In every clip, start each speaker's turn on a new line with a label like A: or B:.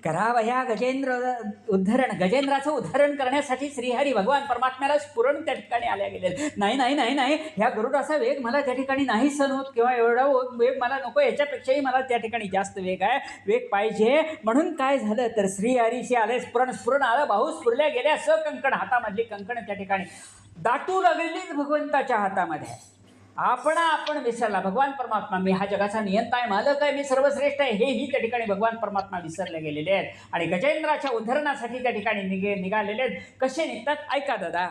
A: करावया गजेंद्र उद्धरण. गजेंद्राचं उद्धरण करण्यासाठी श्रीहरी भगवान परमात्म्याला स्फुरण त्या ठिकाणी आल्या गेले. नाही नाही नाही नाही, ह्या गरुडाचा वेग मला त्या ठिकाणी नाही सहन होत, किंवा एवढा वेग मला नको, याच्यापेक्षाही मला त्या ठिकाणी जास्त वेग आहे, वेग पाहिजे. म्हणून काय झालं तर श्रीहरीशी आले, स्फुरण आलं, बाहू स्फुरल्या गेल्या, कंकण हातामधली कंकण त्या ठिकाणी दाटू लागलेलीच भगवंताच्या हातामध्ये. आपण विसरला. भगवान परमात्मा मी हा जगाचा नियंता आहे, मालक आहे, मी सर्वश्रेष्ठ आहे, हेही त्या ठिकाणी भगवान परमात्मा विसरले गेलेले आहेत. आणि गजेंद्राच्या उद्धरणासाठी त्या ठिकाणी निघालेले आहेत. कसे निघतात ऐका दादा.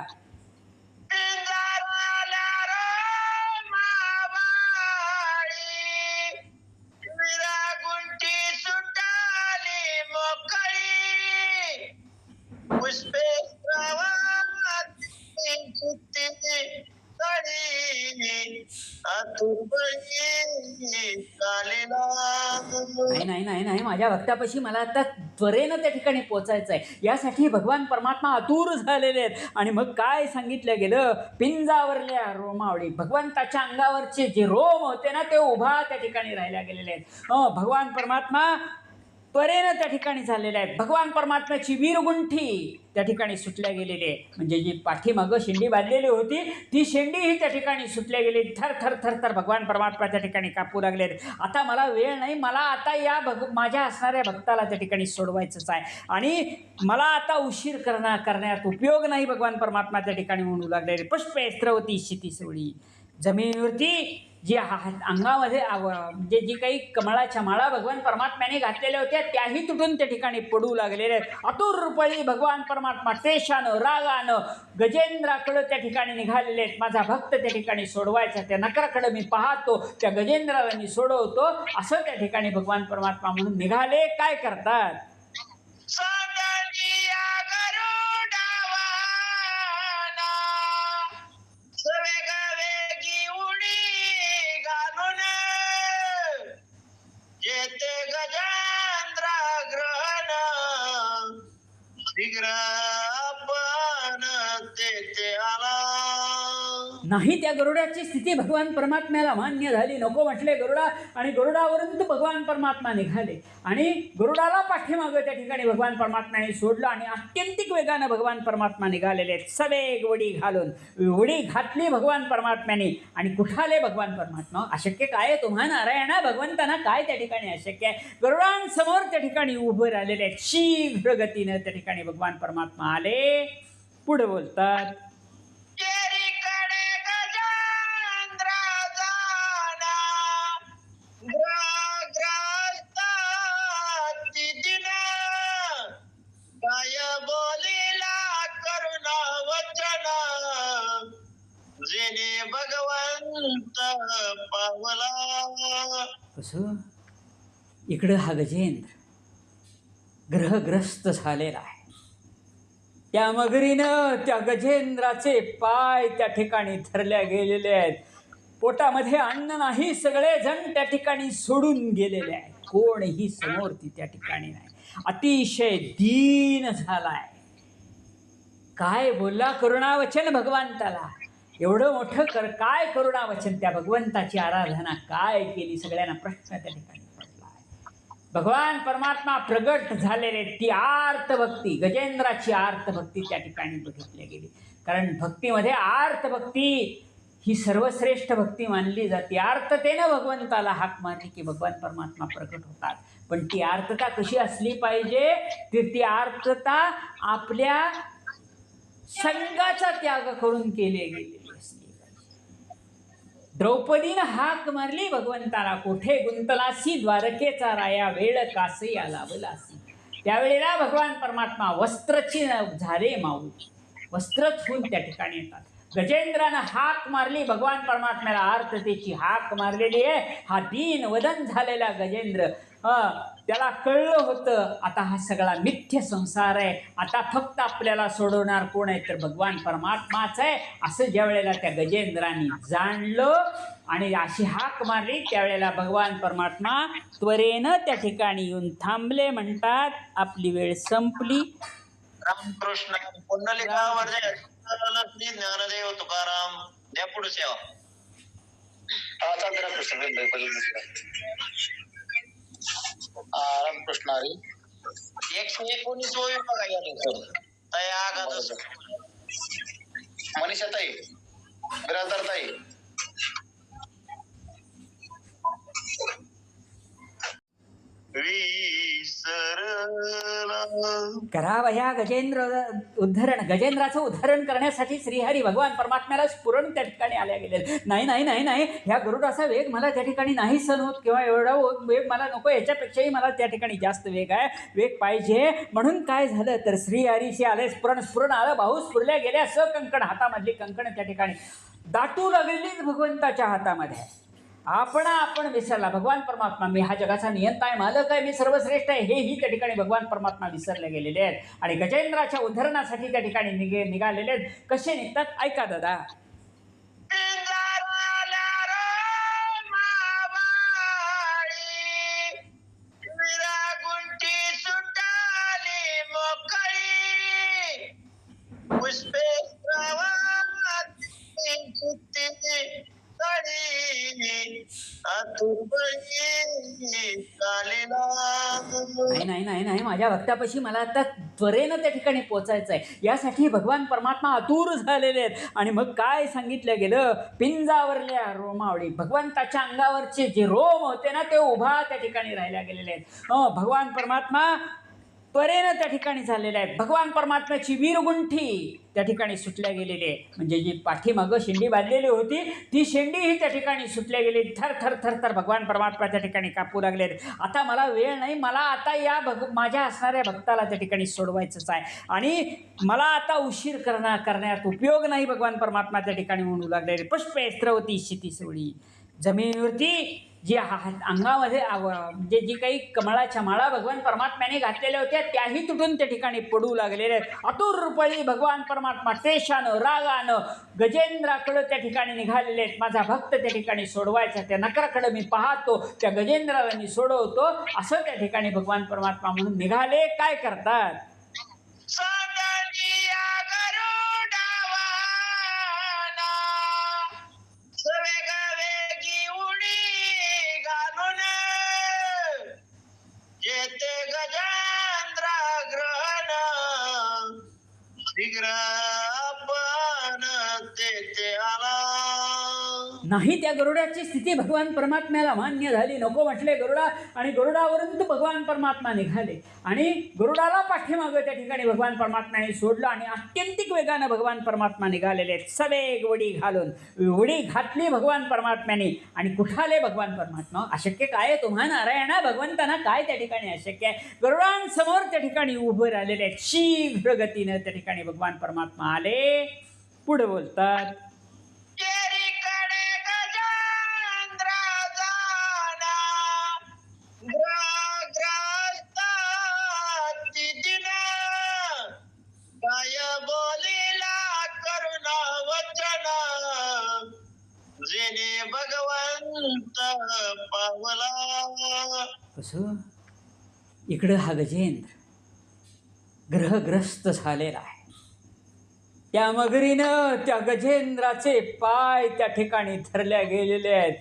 A: नाही नाही नाही, माझ्या भक्तापाशी मला आता त्वरेनं त्या ठिकाणी पोचायचं आहे, यासाठी भगवान परमात्मा आतुर झालेले आहेत. आणि मग काय सांगितलं गेलं, पिंजावरल्या रोमावळी, भगवंताच्या अंगावरचे जे रोम होते ना ते उभा त्या ठिकाणी राहिल्या गेलेले आहेत. भगवान परमात्मा त्वरेनं त्या ठिकाणी झालेले आहेत. भगवान परमात्म्याची वीरगुंठी त्या ठिकाणी सुटल्या गेलेली आहे. म्हणजे जी पाठीमागं शेंडी बांधलेली होती ती शेंडीही त्या ठिकाणी सुटल्या गेली. थर थर थर थर भगवान परमात्मा त्या ठिकाणी कापू लागले. आता मला वेळ नाही, मला आता या माझ्या असणाऱ्या भक्ताला त्या ठिकाणी सोडवायचंच आहे, आणि मला आता उशीर करण्यात उपयोग नाही, भगवान परमात्मा त्या ठिकाणी म्हणू लागलेले. पुष्पे स्त्रवती शिती सोडी, जमिनीवरती जी अंगामध्ये म्हणजे जी काही कमळाच्या माळा भगवान परमात्म्याने घातलेल्या होत्या त्याही तुटून त्या ठिकाणी पडू लागलेल्या आहेत. आतुरपळी भगवान परमात्मा तेशानं रागानं गजेंद्राकडं त्या ठिकाणी निघालेले आहेत. माझा भक्त त्या ठिकाणी सोडवायचा, त्या नकराकडं मी पाहतो, त्या गजेंद्राला मी सोडवतो, असं त्या ठिकाणी भगवान परमात्मा म्हणून निघाले. काय करतात, नाही त्या गरुडाची स्थिती भगवान परमात्म्याला मान्य झाली. नको म्हटले गरुडा, आणि गरुडावरून तर भगवान परमात्मा निघाले, आणि गरुडाला पाठीमागं त्या ठिकाणी भगवान परमात्म्याने सोडलं, आणि अत्यंतिक वेगानं भगवान परमात्मा निघालेले आहेत. सवेग वडी घालून वडी घातली भगवान परमात्म्याने, आणि कुठाले भगवान परमात्मा. अशक्य काय तुम्हा नारायणा, भगवंतांना काय त्या ठिकाणी अशक्य आहे. गरुडांसमोर त्या ठिकाणी उभे राहिलेले आहेत. शीघ्र गतीनं त्या ठिकाणी भगवान परमात्मा आले. पुढे बोलतात, कसं इकडं हा गजेंद्र ग्रहग्रस्त झालेला आहे. त्या मगरीनं त्या गजेंद्राचे पाय त्या ठिकाणी धरल्या गेलेले आहेत. पोटामध्ये अन्न नाही, सगळे जण त्या ठिकाणी सोडून गेलेले आहेत. कोणही समोर ती त्या ठिकाणी नाही. अतिशय दीन झालाय. काय बोलला करुणावचन भगवंताला, एवढं मोठं काय करुणावचन, त्या भगवंताची आराधना काय केली, सगळ्यांना प्रश्न त्या ठिकाणी पडला आहे. भगवान परमात्मा प्रगट झालेले, ती आर्त भक्ती, गजेंद्राची आर्त भक्ती त्या ठिकाणी बघितली गेली. कारण भक्तीमध्ये आर्त भक्ती ही सर्वश्रेष्ठ भक्ती मानली जाते. आर्ततेनं भगवंताला हाक मारली की भगवान परमात्मा प्रगट होतात. पण ती आर्तता कशी असली पाहिजे, ती आर्तता आपल्या संघाचा त्याग करून केले गेलेली असली पाहिजे. द्रौपदीनं हाक मारली भगवंताला, कोठे गुंतलासी द्वारकेचा राया, वेळ कासे आला बलासी. त्यावेळेला भगवान परमात्मा वस्त्रची झाले माऊ, वस्त्रच होऊन त्या ठिकाणी येतात. गजेंद्रानं हाक मारली भगवान परमात्म्याला, आर्ततेची हाक मारलेली आहे. हा दीन वदन झालेला गजेंद्र, त्याला कळलं होतं आता हा सगळा मिथ्य संसार आहे, आता फक्त आपल्याला सोडवणार कोण आहे तर भगवान परमात्माच आहे, असं ज्या वेळेला त्या गजेंद्राने जाणलं आणि अशी हाक मारली, त्यावेळेला भगवान परमात्मा त्वरेनं त्या ठिकाणी येऊन थांबले. म्हणतात आपली वेळ संपली.
B: रामकृष्ण पुंडलिकावर ज्ञानदेव तुकाराम द्या पुढे सेवा. भारी. 119 विभाग आहे यात. ताई आगातच मनीषा ताई, बिराजदार ताई.
A: करावया गजेंद्र उद्धरण. गजेंद्राचं उद्धरण करण्यासाठी श्रीहरी भगवान परमात्म्याला स्फुरण त्या ठिकाणी आल्या गेले. नाही नाही नाही नाही, ह्या गरुडाचा वेग मला त्या ठिकाणी नाही सहन होत किंवा एवढा वेग मला नको, याच्यापेक्षाही मला त्या ठिकाणी जास्त वेग आहे, वेग पाहिजे. म्हणून काय झालं तर श्रीहरीशी आले, स्फुरण आलं, बाहू स्फुरल्या गेल्या, कंकण हातामधली कंकण त्या ठिकाणी दाटू लागलेलीच भगवंताच्या हातामध्ये. आपण विसरला भगवान परमात्मा, मी हा जगाचा नियंता आहे, मालक आहे, मी सर्वश्रेष्ठ आहे, हेही त्या ठिकाणी भगवान परमात्मा विसरले गेलेले आहेत. आणि गजेंद्राच्या उद्धरणासाठी त्या ठिकाणी निघालेले आहेत. कसे निघतात ऐका दादा. नाही नाही नाही, माझ्या भक्तापाशी मला आता त्वरेनं त्या ठिकाणी पोचायचं आहे, यासाठी भगवान परमात्मा आतुर झालेले आहेत. आणि मग काय सांगितलं गेलं, पिंजावरल्या रोमावळी, भगवंताच्या अंगावरचे जे रोम होते ना ते उभा त्या ठिकाणी राहिल्या गेलेले आहेत. भगवान परमात्मा त्वरेनं त्या ठिकाणी झालेले आहेत. भगवान परमात्म्याची वीरगुंठी त्या ठिकाणी सुटल्या गेलेली आहे. म्हणजे जी पाठीमागं शेंडी बांधलेली होती ती शेंडीही त्या ठिकाणी सुटल्या गेली. थर थर थर थर भगवान परमात्मा त्या ठिकाणी कापू लागले. आता मला वेळ नाही, मला आता या माझ्या असणाऱ्या भक्ताला त्या ठिकाणी सोडवायचंच आहे आणि मला आता उशीर करण्यात उपयोग नाही, भगवान परमात्मा त्या ठिकाणी म्हणू लागलेले. पुष्पे स्त्रवती शिती सोडी, जमिनीवरती जी अंगामध्ये म्हणजे जी काही कमळाच्या माळा भगवान परमात्म्याने घातलेल्या होत्या त्याही तुटून त्या ठिकाणी पडू लागलेल्या आहेत. आतुरपळी भगवान परमात्मा तेशानं रागानं गजेंद्राकडं त्या ठिकाणी निघालेले आहेत. माझा भक्त त्या ठिकाणी सोडवायचा, त्या नकराकडं मी पाहतो, त्या गजेंद्राला मी सोडवतो, असं त्या ठिकाणी भगवान परमात्मा म्हणून निघाले. काय करतात, नाही त्या गरुडाची स्थिती भगवान परमात्म्याला मान्य झाली. नको म्हटले गरुडा, आणि गरुडावरून तर भगवान परमात्मा निघाले आणि गरुडाला पाठीमागं त्या ठिकाणी भगवान परमात्म्याने सोडलं आणि अत्यंतिक वेगानं भगवान परमात्मा निघालेले आहेत. सवेग वडी घालून वडी घातली भगवान परमात्म्याने. आणि कुठाले भगवान परमात्मा, अशक्य काय तुम्हा नारायणा, भगवंतांना काय त्या ठिकाणी अशक्य आहे. गरुडांसमोर त्या ठिकाणी उभे राहिलेले आहेत. शीघ्र गतीनं त्या ठिकाणी भगवान परमात्मा आले. पुढे बोलतात, कसं इकडं हा गजेंद्र ग्रहग्रस्त झालेला आहे. त्या मगरीनं त्या गजेंद्राचे पाय त्या ठिकाणी धरल्या गेलेले आहेत.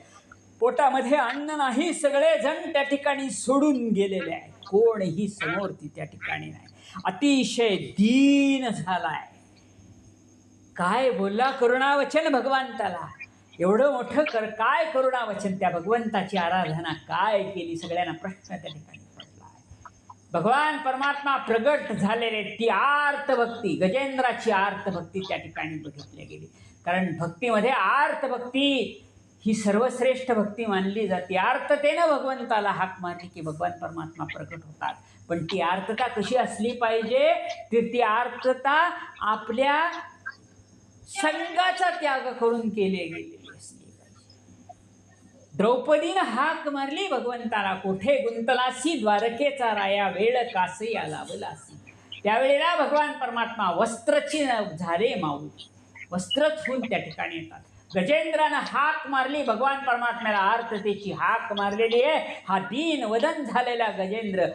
A: पोटामध्ये अन्न नाही, सगळे जण त्या ठिकाणी सोडून गेलेले आहेत. कोणही समोर ती त्या ठिकाणी नाही. अतिशय दीन झालाय. काय बोलला करुणावचन भगवंताला, एवढं मोठं काय करुणावचन, त्या भगवंताची आराधना काय केली, सगळ्यांना प्रश्न त्या ठिकाणी पडला आहे. भगवान परमात्मा प्रगट झालेले, ती आर्त भक्ती, गजेंद्राची आर्त भक्ती त्या ठिकाणी बघितली गेली. कारण भक्तीमध्ये आर्त भक्ती ही सर्वश्रेष्ठ भक्ती मानली जाते. आर्ततेनं भगवंताला हाक मारली की भगवान परमात्मा प्रगट होतात. पण ती आर्तता कशी असली पाहिजे, ती आर्तता आपल्या संघाचा त्याग करून केले गेलेली असली पाहिजे. द्रौपदीनं हाक मारली भगवंताला, कोठे गुंतलासी द्वारकेचा राया, वेळ कासे या लाभलासी. त्यावेळेला भगवान परमात्मा वस्त्रची झाले माऊल, वस्त्रच होऊन त्या ठिकाणी येतात. गजेंद्रानं हाक मारली भगवान परमात्म्याला, आर्ततेची हाक मारलेली आहे. हा दीन वदन झालेला गजेंद्र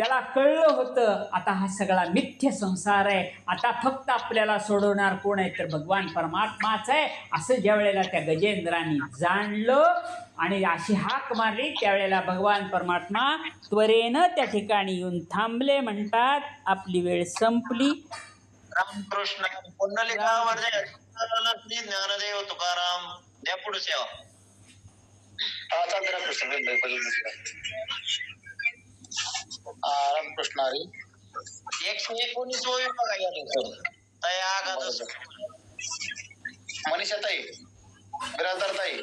A: त्याला कळलं होतं आता हा सगळा मिथ्य संसार आहे, आता फक्त आपल्याला सोडवणार कोण आहे तर भगवान परमात्माच आहे, असं ज्या वेळेला त्या गजेंद्राने जाणलं आणि अशी हाक मारली त्यावेळेला भगवान परमात्मा त्वरेनं त्या ठिकाणी येऊन थांबले. म्हणतात आपली वेळ संपली.
B: रामकृष्ण पुंडलिकावर श्री ज्ञानदेव तुकाराम द्या पुढे सेवा. रामकृष्ण हरी. 119 बघा या लेकर तया आगात. मनीषा ताई, बिराजदार ताई,